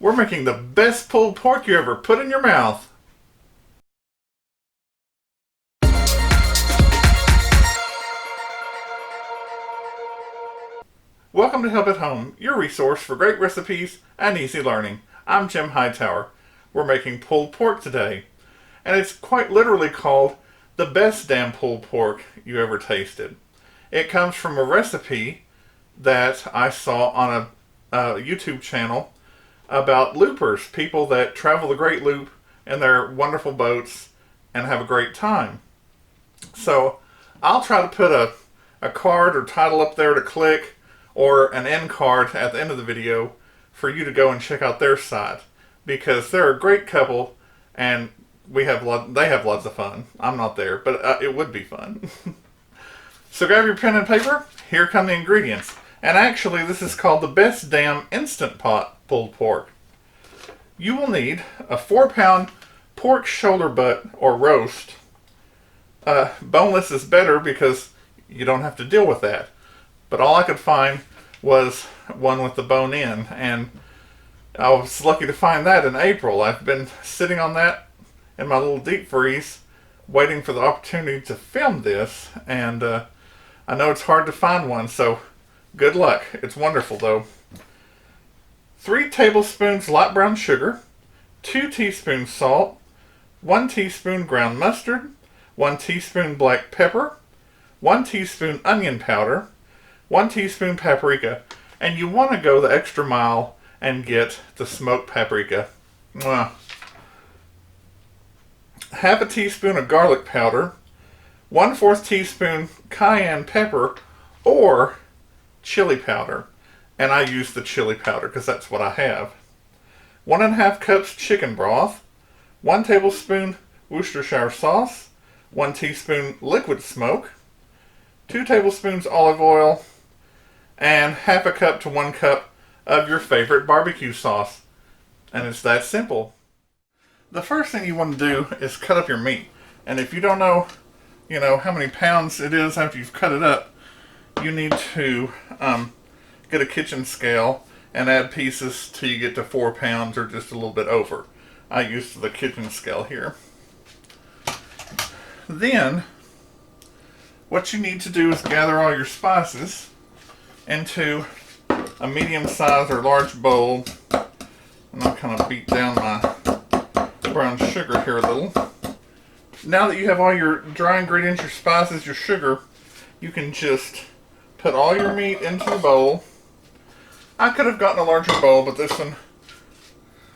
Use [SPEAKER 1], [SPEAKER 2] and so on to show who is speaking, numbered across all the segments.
[SPEAKER 1] We're making the best pulled pork you ever put in your mouth. Welcome to Help at Home, your resource for great recipes and easy learning. I'm Jim Hightower. We're making pulled pork today, and it's quite literally called the best damn pulled pork you ever tasted. It comes from a recipe that I saw on a YouTube channel about loopers, people that travel the Great Loop in their wonderful boats and have a great time. So I'll try to put a card or title up there to click, or an end card at the end of the video for you to go and check out their site, because they're a great couple and they have lots of fun. I'm not there, but it would be fun. So grab your pen and paper. Here come the ingredients. And actually, this is called the best damn instant pot pulled pork. You will need a 4-pound pork shoulder butt or roast. Boneless is better because you don't have to deal with that. But all I could find was one with the bone in, and I was lucky to find that in April. I've been sitting on that in my little deep freeze, waiting for the opportunity to film this, and I know it's hard to find one, so good luck. It's wonderful though. 3 tablespoons light brown sugar, 2 teaspoons salt, 1 teaspoon ground mustard, 1 teaspoon black pepper, 1 teaspoon onion powder, 1 teaspoon paprika, and you want to go the extra mile and get the smoked paprika. Mwah. Half a teaspoon of garlic powder, 1/4 teaspoon cayenne pepper or chili powder, and I use the chili powder because that's what I have. 1½ cups chicken broth, 1 tablespoon Worcestershire sauce, 1 teaspoon liquid smoke, 2 tablespoons olive oil, and ½ a cup to 1 cup of your favorite barbecue sauce. And it's that simple. The first thing you want to do is cut up your meat. And if you don't know, how many pounds it is after you've cut it up, you need to get a kitchen scale and add pieces till you get to 4 pounds or just a little bit over. I used the kitchen scale here. Then, what you need to do is gather all your spices into a medium-sized or large bowl. And I'll kind of beat down my brown sugar here a little. Now that you have all your dry ingredients, your spices, your sugar, you can just put all your meat into the bowl. I could have gotten a larger bowl, but this one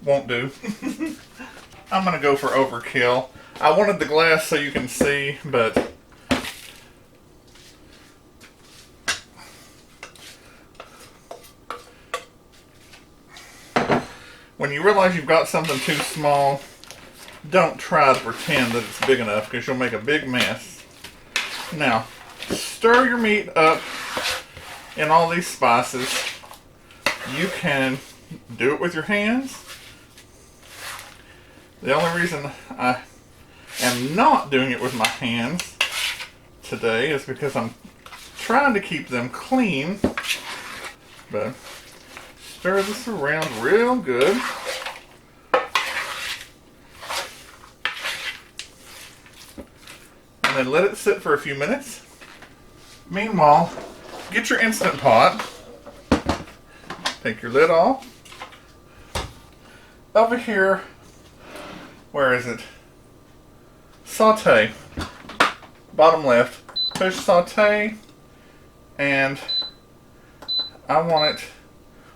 [SPEAKER 1] won't do. I'm going to go for overkill. I wanted the glass so you can see, but when you realize you've got something too small, don't try to pretend that it's big enough, because you'll make a big mess. Now, stir your meat up in all these spices. You can do it with your hands. The only reason I am not doing it with my hands today is because I'm trying to keep them clean. But stir this around real good. And then let it sit for a few minutes. Meanwhile, get your Instant Pot. Take your lid off. Over here, where is it? Saute. Bottom left. Push saute. And I want it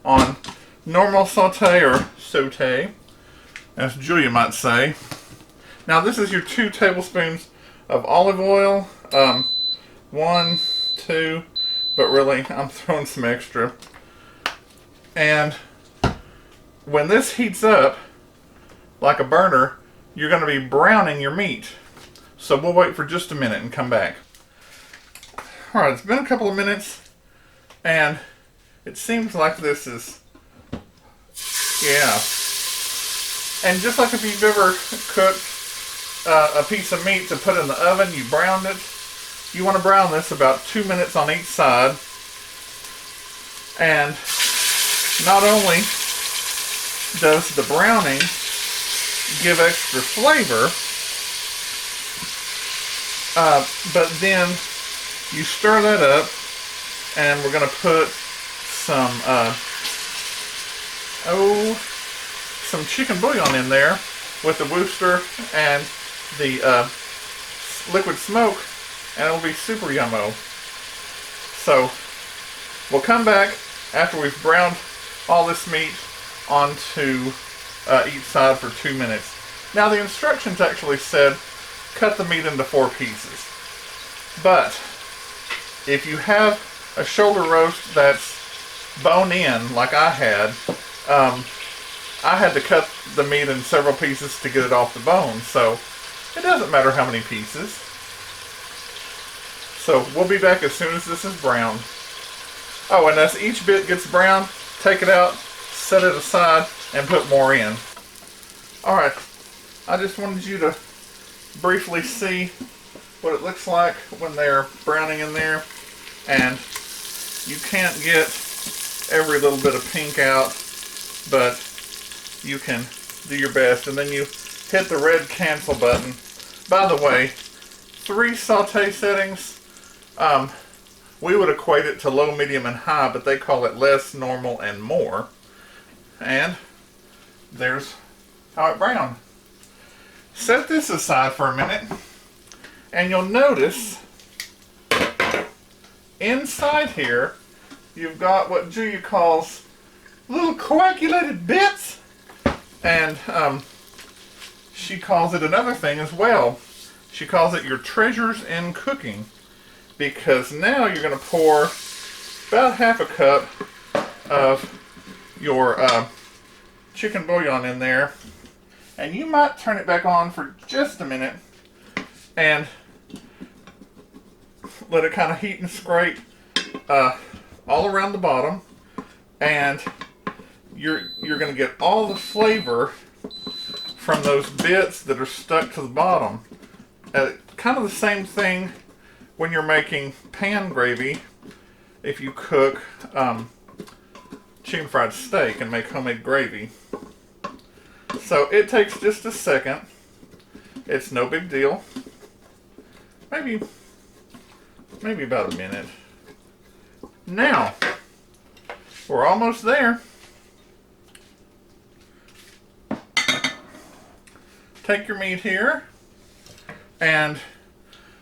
[SPEAKER 1] on normal saute or saute, as Julia might say. Now this is your 2 tablespoons of olive oil. 1, 2, but really I'm throwing some extra. And when this heats up like a burner, you're going to be browning your meat. So we'll wait for just a minute and come back. Alright, it's been a couple of minutes, and it seems like this is, and just like if you've ever cooked a piece of meat to put in the oven, you browned it, you want to brown this about 2 minutes on each side. And not only does the browning give extra flavor, but then you stir that up, and we're going to put some some chicken bouillon in there with the Worcester and the liquid smoke, and it'll be super yummo. So we'll come back after we've browned all this meat onto each side for 2 minutes. Now the instructions actually said cut the meat into 4 pieces, but if you have a shoulder roast that's bone in like I had to cut the meat in several pieces to get it off the bone, so it doesn't matter how many pieces. So we'll be back as soon as this is browned. Oh, and as each bit gets browned, take it out, set it aside, and put more in. Alright, I just wanted you to briefly see what it looks like when they're browning in there. And you can't get every little bit of pink out, but you can do your best. And then you hit the red cancel button. By the way, 3 saute settings, we would equate it to low, medium, and high, but they call it less, normal, and more. And there's how it browned. Set this aside for a minute, and you'll notice inside here you've got what Julia calls little coagulated bits, and she calls it another thing as well. She calls it your treasures in cooking, because now you're going to pour about half a cup of your chicken bouillon in there, and you might turn it back on for just a minute and let it kind of heat and scrape all around the bottom, and you're going to get all the flavor from those bits that are stuck to the bottom. Kind of the same thing when you're making pan gravy if you cook chicken fried steak and make homemade gravy. So it takes just a second. It's no big deal. Maybe about a minute. Now, we're almost there. Take your meat here, and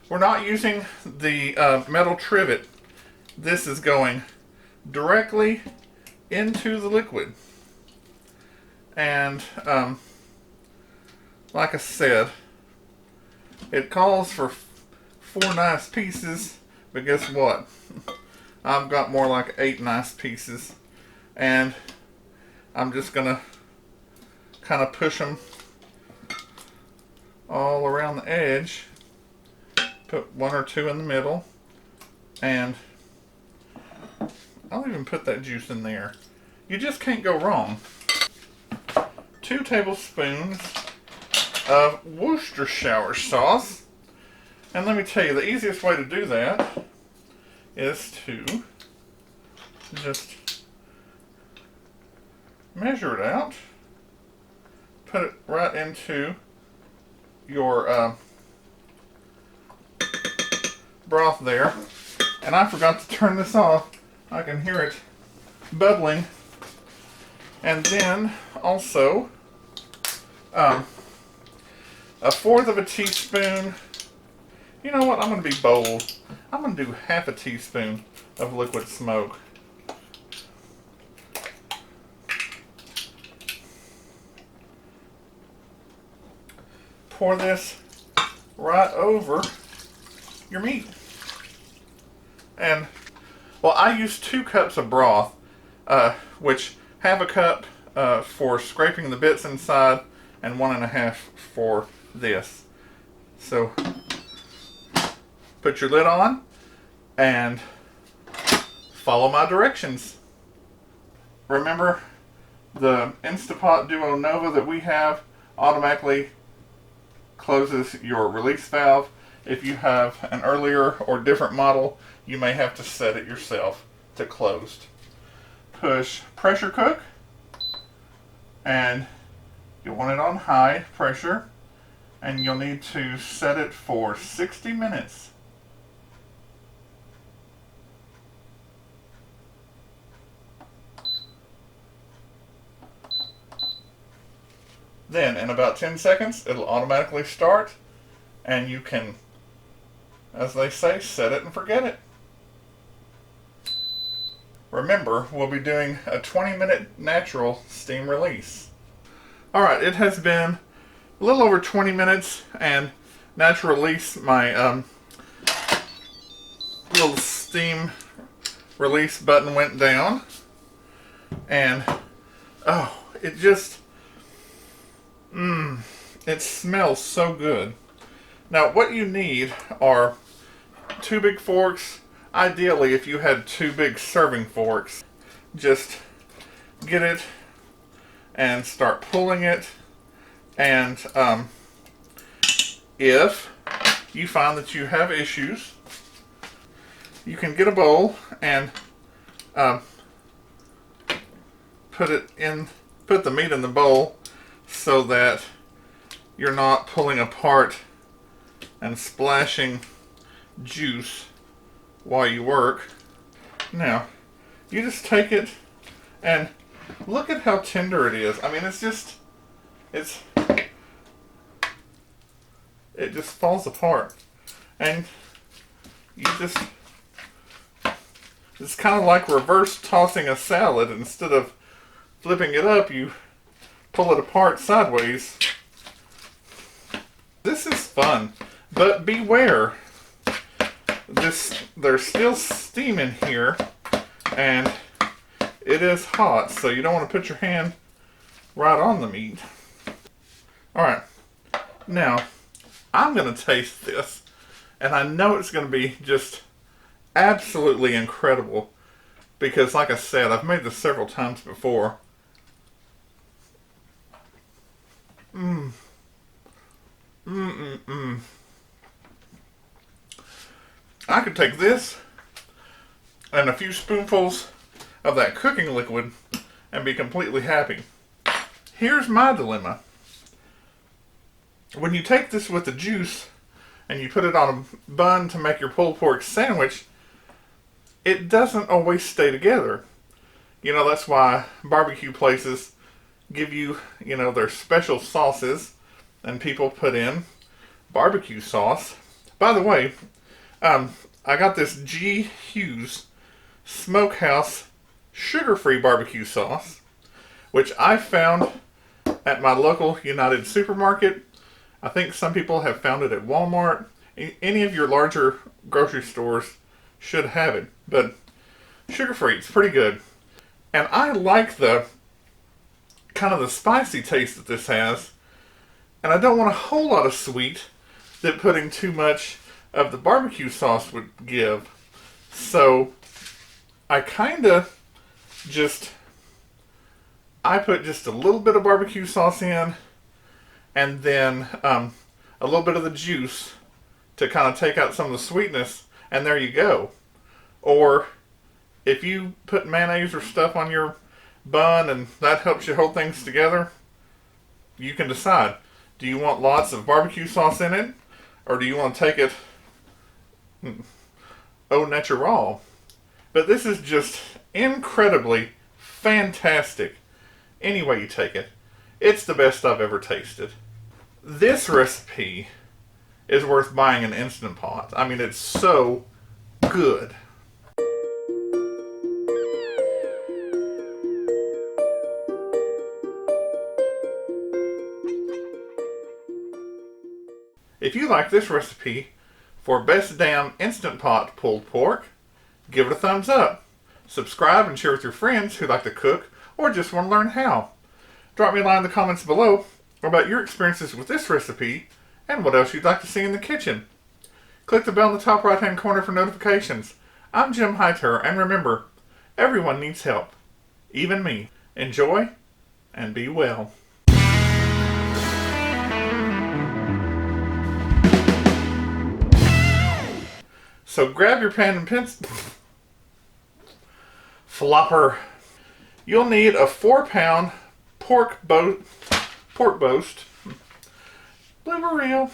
[SPEAKER 1] we're not using the metal trivet. This is going directly into the liquid. And like I said, it calls for 4 nice pieces, but guess what? I've got more like 8 nice pieces, and I'm just gonna kind of push them all around the edge, put 1 or 2 in the middle, and I'll even put that juice in there. You just can't go wrong. 2 tablespoons of Worcestershire sauce. And let me tell you, the easiest way to do that is to just measure it out, put it right into your broth there. And I forgot to turn this off. I can hear it bubbling. And then also a 1/4 teaspoon. You know what? I'm going to be bold. I'm going to do 1/2 teaspoon of liquid smoke. Pour this right over your meat. And, well, I use 2 cups of broth, which 1/2 cup for scraping the bits inside, and 1 1/2 for this. So put your lid on and follow my directions. Remember, the Instapot Duo Nova that we have automatically closes your release valve. If you have an earlier or different model, you may have to set it yourself to closed. Push pressure cook, And you want it on high pressure, and you'll need to set it for 60 minutes. Then in about 10 seconds it'll automatically start, and you can, as they say, set it and forget it. Remember, we'll be doing a 20-minute natural steam release. Alright, it has been a little over 20 minutes, and natural release, my little steam release button went down, and oh, it just it smells so good. Now what you need are 2 big forks. Ideally, if you had 2 big serving forks, just get it and start pulling it. And if you find that you have issues, you can get a bowl and put the meat in the bowl so that you're not pulling apart and splashing juice while you work. Now, you just take it and look at how tender it is. I mean, it just falls apart. And it's kind of like reverse tossing a salad. Instead of flipping it up, you pull it apart sideways. This is fun, but beware. There's still steam in here, and it is hot, so you don't want to put your hand right on the meat. Alright, now I'm going to taste this, and I know it's going to be just absolutely incredible, because like I said, I've made this several times before. I could take this and a few spoonfuls of that cooking liquid and be completely happy. Here's my dilemma. When you take this with the juice and you put it on a bun to make your pulled pork sandwich, it doesn't always stay together. You know, that's why barbecue places give you, their special sauces, and people put in barbecue sauce. By the way, I got this G. Hughes Smokehouse sugar-free barbecue sauce, which I found at my local United supermarket. I think some people have found it at Walmart. Any of your larger grocery stores should have it, but sugar-free, it's pretty good. And I like the kind of the spicy taste that this has, and I don't want a whole lot of sweet that putting too much of the barbecue sauce would give. So I put just a little bit of barbecue sauce in, and then a little bit of the juice to kind of take out some of the sweetness, and there you go. Or if you put mayonnaise or stuff on your bun and that helps you hold things together, you can decide. Do you want lots of barbecue sauce in it, or do you want to take it au natural? But this is just incredibly fantastic. Any way you take it, it's the best I've ever tasted. This recipe is worth buying an Instant Pot. I mean, it's so good. If you like this recipe for Best Damn Instant Pot pulled pork, give it a thumbs up. Subscribe and share with your friends who like to cook or just want to learn how. Drop me a line in the comments below about your experiences with this recipe and what else you'd like to see in the kitchen. Click the bell in the top right hand corner for notifications. I'm Jim Hightower, and remember, everyone needs help, even me. Enjoy and be well. So grab your pen and pencil. Flopper. You'll need a 4-pound pork boast. Bloomer reel.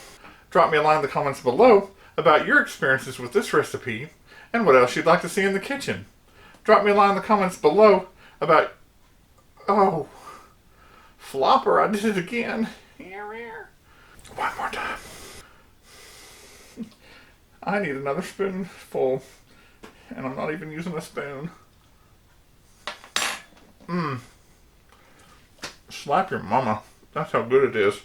[SPEAKER 1] Drop me a line in the comments below about your experiences with this recipe and what else you'd like to see in the kitchen. Drop me a line in the comments below about... Oh, flopper, I did it again. One more time. I need another spoonful, and I'm not even using a spoon. Slap your mama. That's how good it is.